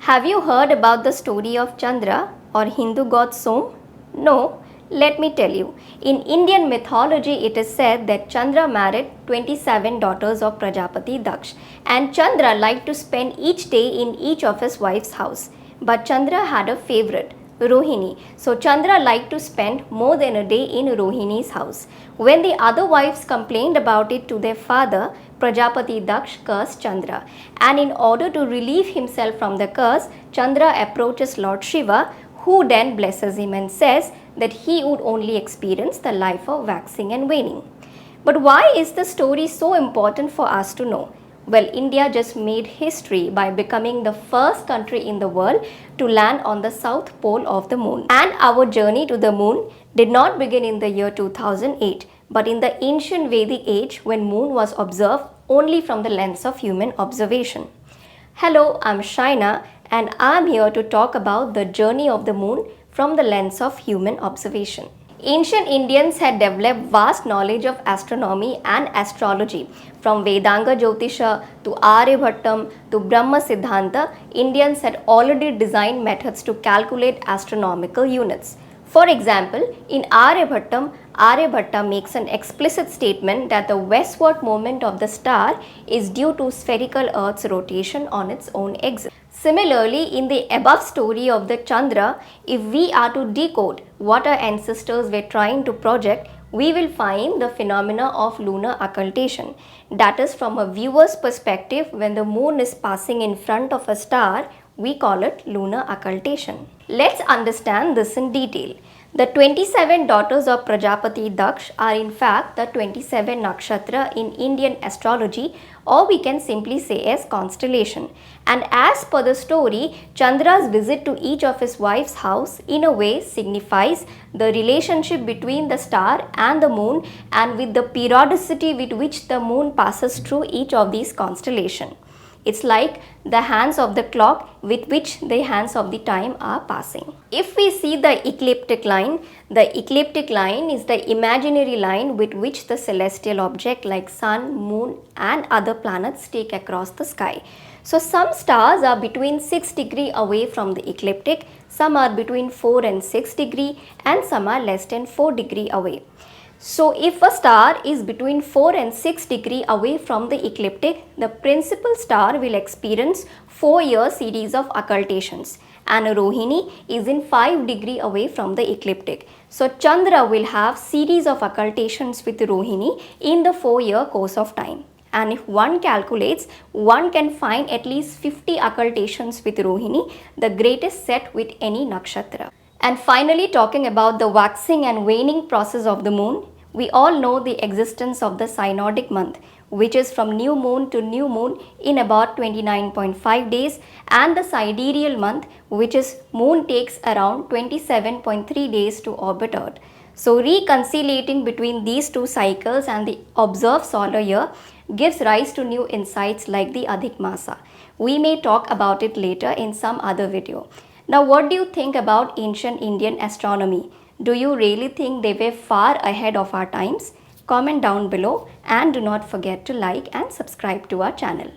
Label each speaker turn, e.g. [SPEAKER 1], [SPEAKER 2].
[SPEAKER 1] Have you heard about the story of Chandra or Hindu god Som? No, let me tell you. In Indian mythology, it is said that Chandra married 27 daughters of Prajapati Daksh, and Chandra liked to spend each day in each of his wife's house. But Chandra had a favorite, Rohini. So Chandra liked to spend more than a day in Rohini's house. When the other wives complained about it to their father, Prajapati Daksh cursed Chandra. And in order to relieve himself from the curse, Chandra approaches Lord Shiva, who then blesses him and says that he would only experience the life of waxing and waning. But why is the story so important for us to know? Well, India just made history by becoming the first country in the world to land on the south pole of the moon. And our journey to the moon did not begin in the year 2008, but in the ancient Vedic age when moon was observed only from the lens of human observation. Hello, I'm Shyana and I'm here to talk about the journey of the moon from the lens of human observation. Ancient Indians had developed vast knowledge of astronomy and astrology. From Vedanga Jyotisha to Aryabhattam to Brahma Siddhanta, Indians had already designed methods to calculate astronomical units. For example, in Aryabhattam, Aryabhatta makes an explicit statement that the westward movement of the star is due to spherical Earth's rotation on its own axis. Similarly, in the above story of the Chandra, if we are to decode what our ancestors were trying to project, we will find the phenomena of lunar occultation. That is, from a viewer's perspective, when the moon is passing in front of a star, we call it lunar occultation. Let's understand this in detail. The 27 daughters of Prajapati Daksh are in fact the 27 nakshatra in Indian astrology, or we can simply say as constellation. And as per the story, Chandra's visit to each of his wife's house in a way signifies the relationship between the star and the moon, and with the periodicity with which the moon passes through each of these constellations. It's like the hands of the clock with which the hands of the time are passing. If we see the ecliptic line is the imaginary line with which the celestial object like sun, moon and other planets take across the sky. So some stars are between 6 degrees away from the ecliptic, some are between 4 and 6 degrees and some are less than 4 degrees away. So if a star is between 4 and 6 degrees away from the ecliptic, the principal star will experience 4-year series of occultations, and Rohini is in 5 degrees away from the ecliptic. So Chandra will have series of occultations with Rohini in the 4-year course of time. And if one calculates, one can find at least 50 occultations with Rohini, the greatest set with any nakshatra. And finally, talking about the waxing and waning process of the moon, we all know the existence of the synodic month, which is from new moon to new moon in about 29.5 days, and the sidereal month, which is moon takes around 27.3 days to orbit Earth. So reconciliating between these two cycles and the observed solar year gives rise to new insights like the Adhik Masa. We may talk about it later in some other video. Now, what do you think about ancient Indian astronomy? Do you really think they were far ahead of our times? Comment down below and do not forget to like and subscribe to our channel.